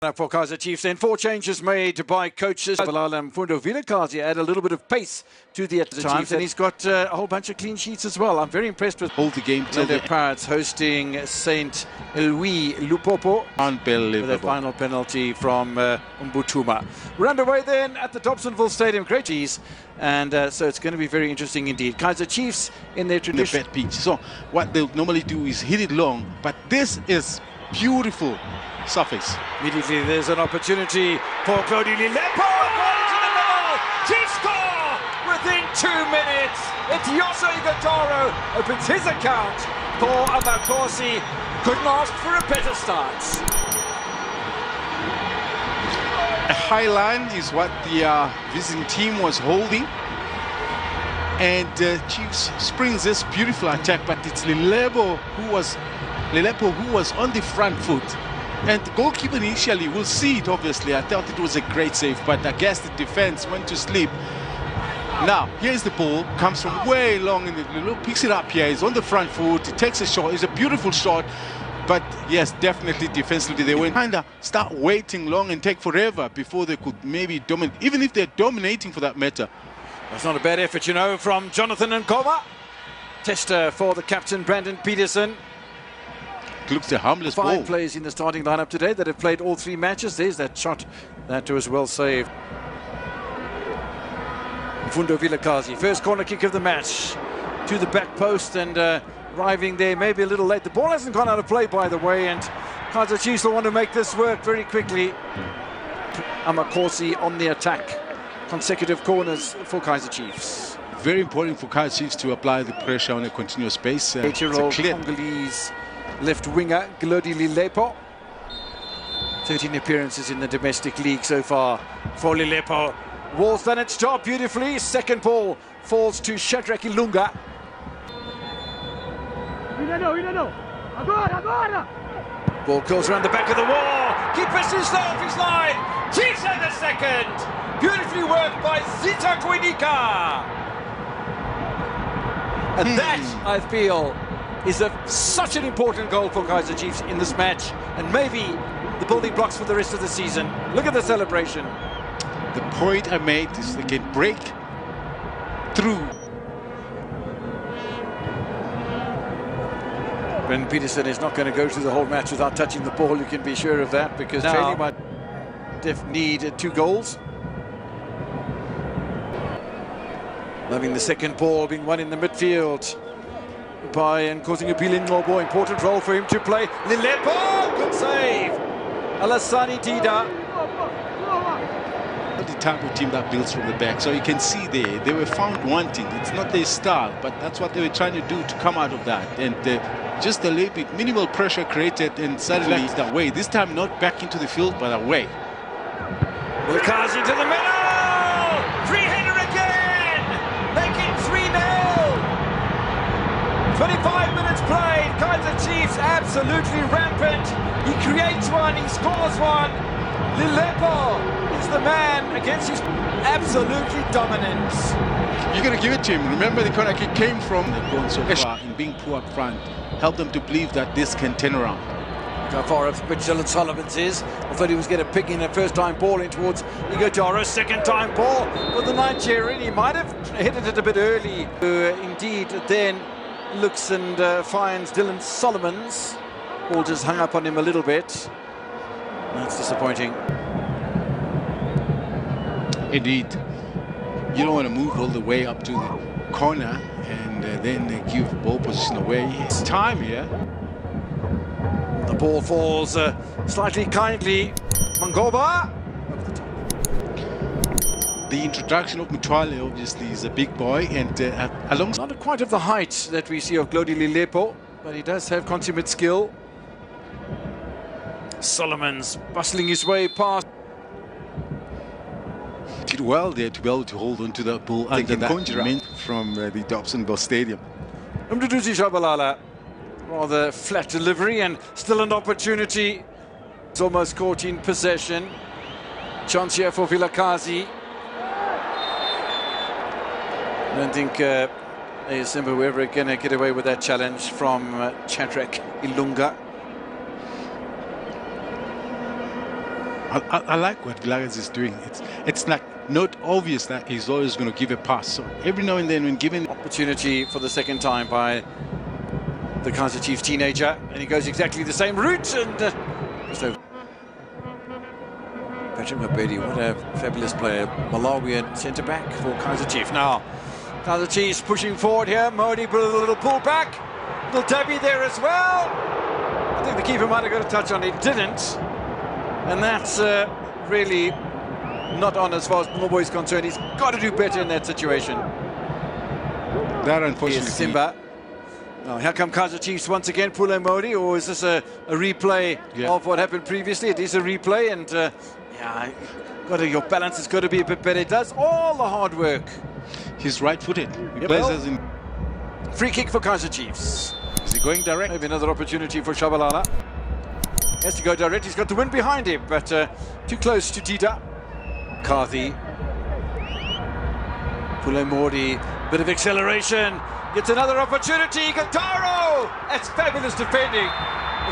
For KAIZER Chiefs, then 4 changes made by coaches. Mfundo Vilakazi add a little bit of pace to the times, and he's got a whole bunch of clean sheets as well. I'm very impressed with hold the game till the Pirates hosting Saint Louis Lupopo. Unbelievable. With a final penalty from Mbutuma. We're underway then at the Dobsonville Stadium. Great cheese, and so it's going to be very interesting indeed. KAIZER Chiefs in their tradition. The bad pitch. So what they'll normally do is hit it long, but this is beautiful surface. Immediately there's an opportunity for Claudio Lilepo. To the middle. Chiefs score within 2 minutes. It's Yoso Igatoro opens his account for Amakosi. Couldn't ask for a better start. A high line is what the visiting team was holding, and Chiefs springs this beautiful attack, but it's Lilepo who was on the front foot. And the goalkeeper initially, will see it obviously, I thought it was a great save, but I guess the defense went to sleep. Now, here's the ball, comes from way long, and Lilo picks it up here, he's on the front foot, he takes a shot, it's a beautiful shot, but yes, definitely defensively, they went kind of start waiting long and take forever before they could maybe dominate, even if they're dominating for that matter. That's not a bad effort, you know, from Jonathan Nkova. Tester for the captain, Brandon Peterson. Looks a harmless 5 ball. players in the starting lineup today that have played all 3 matches. There's that shot that was well saved. Mfundo Vilakazi, first corner kick of the match to the back post, and arriving there maybe a little late. The ball hasn't gone out of play, by the way, and KAIZER Chiefs will want to make this work very quickly. Amakosi on the attack. Consecutive corners for KAIZER Chiefs. Very important for KAIZER Chiefs to apply the pressure on a continuous basis. 8-year-old Congolese left winger Glody Lilepo. 13 appearances in the domestic league so far for Lilepo. Wall's done its job beautifully. Second ball falls to Shadrack Ilunga. Ball curls around the back of the wall. Keeper too slow off his line. Chiefs at the second. Beautifully worked by Zita Kwinika. And that, I feel, is such an important goal for KAIZER Chiefs in this match, and maybe the building blocks for the rest of the season. Look at the celebration. The point I made is they can break through. Ben Peterson is not going to go through the whole match without touching the ball, you can be sure of that, because Training might need 2 goals. Loving the second ball being won in the midfield by Nkosi Ngobo. Important role for him to play. Lilepo, good save. Alassani Dida. The type of team that builds from the back, so you can see they were found wanting. It's not their style, but that's what they were trying to do to come out of that. And just a little bit minimal pressure created, and suddenly it's away. This time not back into the field, but away. Vilakazi to the middle. Free-header again, making 3-0. 25 minutes played. KAIZER Chiefs absolutely rampant. He creates one, he scores one. Lilepo is the man against his absolutely dominant. You're going to give it to him. Remember, the corner kick came from they've gone so far in being poor up front. Help them to believe that this can turn around. How far up Dylan Solomon's is. I thought he was going to pick in a first-time ball in towards Igatoro. Second-time ball for the Nigerian. He might have hit it a bit early. Indeed, then looks and finds Dylan Solomon's. Ball just hung up on him a little bit. That's disappointing. Indeed. You don't want to move all the way up to the corner and then give ball position away. It's time here. The ball falls slightly kindly. Mangoba. The introduction of Mutwale obviously is a big boy, and along not quite of the height that we see of Glody Lilepo, but he does have consummate skill. Solomon's bustling his way past. Did well there to be able to hold on to that ball under that conjure from the Dobsonville Stadium. Mduduzi Shabalala, rather flat delivery, and still an opportunity. It's almost caught in possession. Chance here for Vilakazi. I don't think SIMBA were ever going to get away with that challenge from Shadrack Ilunga. I like what Glagas is doing. It's like not obvious that he's always going to give a pass. So every now and then when given Opportunity for the second time by the Kaizer Chiefs teenager, and he goes exactly the same route, and so Patrick Mabedi, what a fabulous player, Malawian centre-back for Kaizer Chiefs. Now, Kaizer Chiefs pushing forward here, Modi with a little pull back, little Tabby there as well. I think the keeper might have got a touch on it, didn't, and that's really not on as far as Mbobo is concerned. He's got to do better in that situation. that, unfortunately. Here's Simba. Now, here come Kaizer Chiefs once again, Pule Modi, or is this a replay of what happened previously? It is a replay, and yeah, your balance has got to be a bit better. It does all the hard work. He's right-footed. He plays as in. Free kick for Kaizer Chiefs. Is he going direct? Maybe another opportunity for Shabalala. Has to go direct. He's got the wind behind him, but too close to Tita. Carthy. Pule Modi, bit of acceleration. Gets another opportunity. Gataro! That's fabulous defending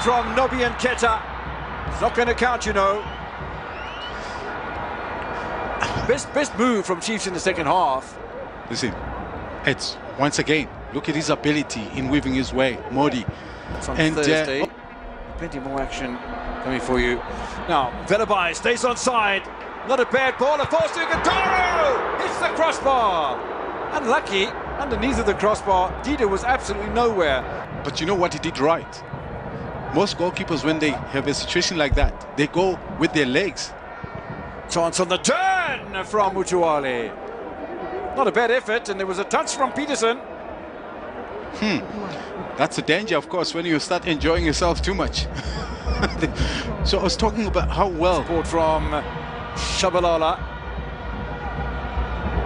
from Nobi and Keta. It's not going to count, you know. Best move from Chiefs in the second half. Listen, it's once again, look at his ability in weaving his way, Modi. It's on Thursday. Plenty more action coming for you. Now, Velabai stays on side. Not a bad ball. A force to Gataro! Hits the crossbar. Unlucky. Underneath of the crossbar, Dida was absolutely nowhere. But you know what he did right? Most goalkeepers, when they have a situation like that, they go with their legs. Chance on the turn from Mutuale. Not a bad effort, and there was a touch from Peterson. That's a danger, of course, when you start enjoying yourself too much. So I was talking about how well. Support from Shabalala.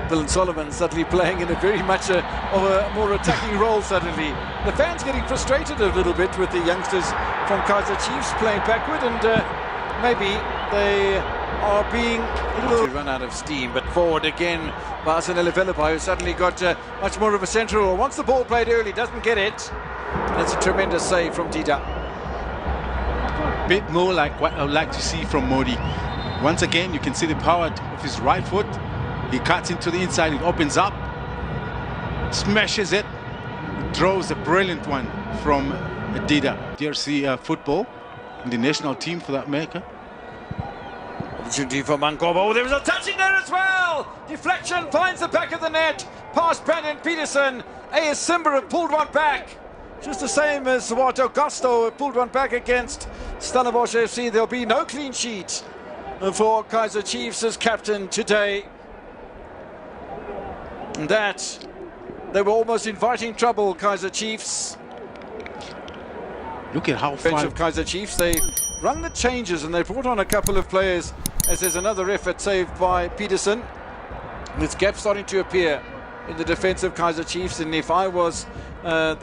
Dylan Solomon suddenly playing in a very much of a more attacking role suddenly. The fans getting frustrated a little bit with the youngsters from Kaizer Chiefs playing backward, and maybe they are being a little run out of steam. But forward again, Barcelona Velabai, who suddenly got much more of a central role. Once the ball played early, doesn't get it. And it's a tremendous save from Dida. Bit more like what I would like to see from Modi. Once again, you can see the power of his right foot. He cuts into the inside, it opens up, smashes it, throws a brilliant one from Dida. DRC football, in the national team for that matter. Opportunity for Mankoba. Oh, there was a touch in there as well. Deflection finds the back of the net. Past Brandon Peterson. AS Simba have pulled one back. Just the same as what Augusto pulled one back against Stellenbosch FC. There'll be no clean sheet for Kaizer Chiefs as captain today. And that they were almost inviting trouble, Kaizer Chiefs. Look at how Bench far of Kaizer Chiefs, they run the changes and they brought on a couple of players, as there's another effort saved by Peterson. With gap starting to appear in the defense of Kaizer Chiefs, and if I was the